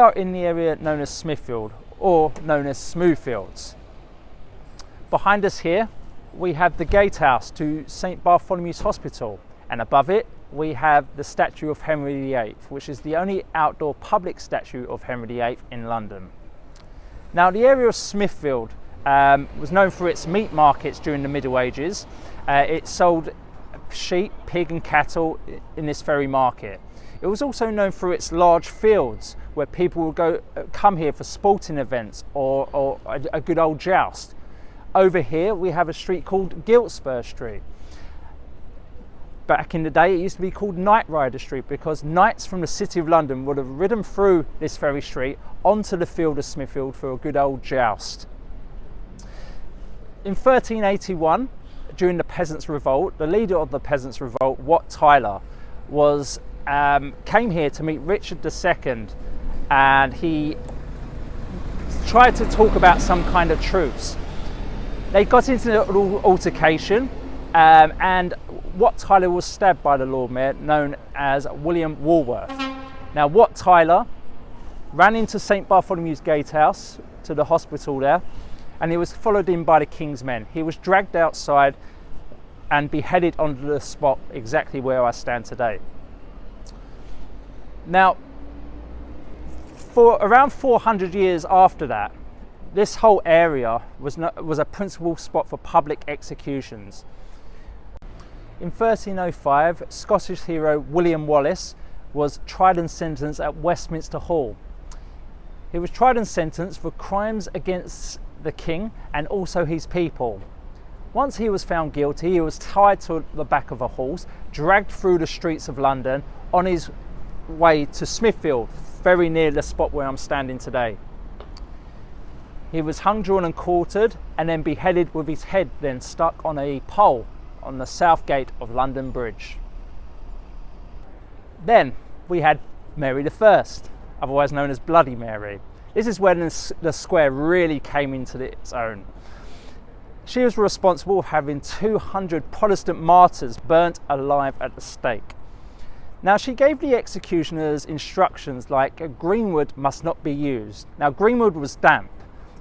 are in the area known as Smithfield, or known as Smoothfields. Behind us here we have the gatehouse to St Bartholomew's Hospital, and above it we have the statue of Henry VIII, which is the only outdoor public statue of Henry VIII in London. Now, the area of Smithfield was known for its meat markets during the Middle Ages. It sold sheep, pig and cattle in this very market. It was also known for its large fields where people would come here for sporting events or a good old joust. Over here we have a street called Giltspur Street. Back in the day it used to be called Knight Rider Street because knights from the City of London would have ridden through this very street onto the field of Smithfield for a good old joust. In 1381, during the Peasants' Revolt, the leader of the Peasants' Revolt, Wat Tyler, came here to meet Richard II, and he tried to talk about some kind of truce. They got into an altercation, and Wat Tyler was stabbed by the Lord Mayor, known as William Walworth. Now, Wat Tyler ran into St Bartholomew's Gatehouse to the hospital there, and he was followed in by the King's men. He was dragged outside and beheaded on the spot exactly where I stand today. Now, for around 400 years after that, this whole area was a principal spot for public executions. In 1305, Scottish hero William Wallace was tried and sentenced at Westminster Hall. He was tried and sentenced for crimes against the king and also his people. Once he was found guilty, he was tied to the back of a horse, dragged through the streets of London on his way to Smithfield, very near the spot where I'm standing today. He was hung, drawn and quartered and then beheaded with his head then stuck on a pole on the south gate of London Bridge. Then we had Mary I, otherwise known as Bloody Mary. This is when the square really came into its own. She was responsible for having 200 Protestant martyrs burnt alive at the stake. Now, she gave the executioners instructions like greenwood must not be used. Now, greenwood was damp,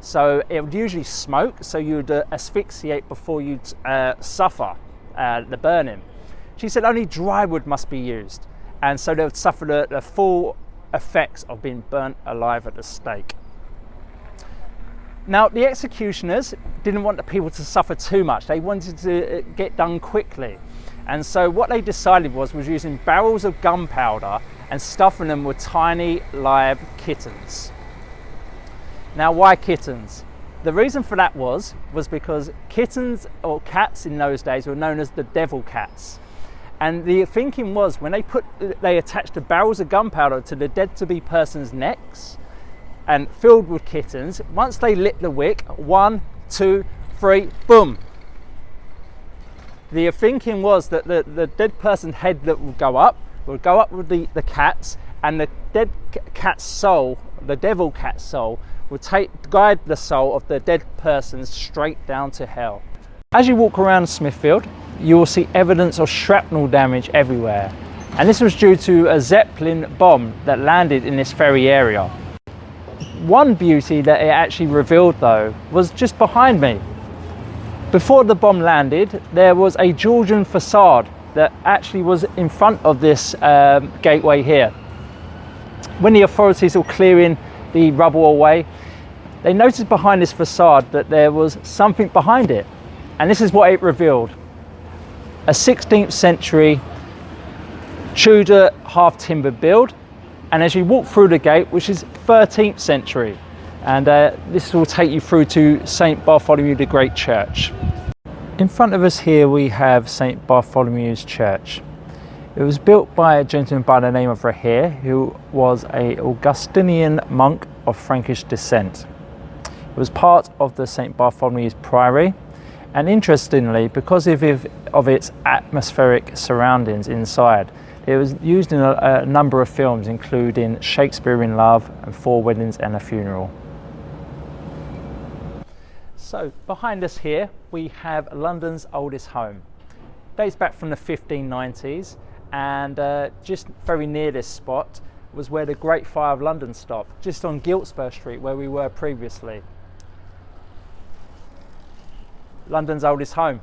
so it would usually smoke, so you'd asphyxiate before you'd suffer the burning. She said only dry wood must be used, and so they would suffer the full effects of being burnt alive at the stake. Now, the executioners didn't want the people to suffer too much. They wanted to get done quickly. And so what they decided was using barrels of gunpowder and stuffing them with tiny live kittens. Now, why kittens? The reason for that was because kittens or cats in those days were known as the devil cats. And the thinking was when they attached the barrels of gunpowder to the dead-to-be person's necks and filled with kittens, once they lit the wick, 1, 2, 3, boom. The thinking was that the dead person's head that would go up with the cats, and the dead cat's soul, the devil cat's soul, would guide the soul of the dead person straight down to hell. As you walk around Smithfield, you will see evidence of shrapnel damage everywhere, and this was due to a Zeppelin bomb that landed in this very area. One beauty that it actually revealed though was just behind me. Before the bomb landed, there was a Georgian facade that actually was in front of this gateway here. When the authorities were clearing the rubble away, they noticed behind this facade that there was something behind it, and this is what it revealed. A 16th century Tudor half-timber build, and as you walk through the gate, which is 13th century, and this will take you through to St Bartholomew the Great Church. In front of us here we have St Bartholomew's Church. It was built by a gentleman by the name of Rahir, who was an Augustinian monk of Frankish descent. It was part of the St Bartholomew's Priory, and interestingly, because of its atmospheric surroundings inside, it was used in a number of films, including Shakespeare in Love and 4 Weddings and a Funeral. So behind us here we have London's oldest home. It dates back from the 1590s, and just very near this spot was where the Great Fire of London stopped, just on Giltspur Street where we were previously. London's oldest home.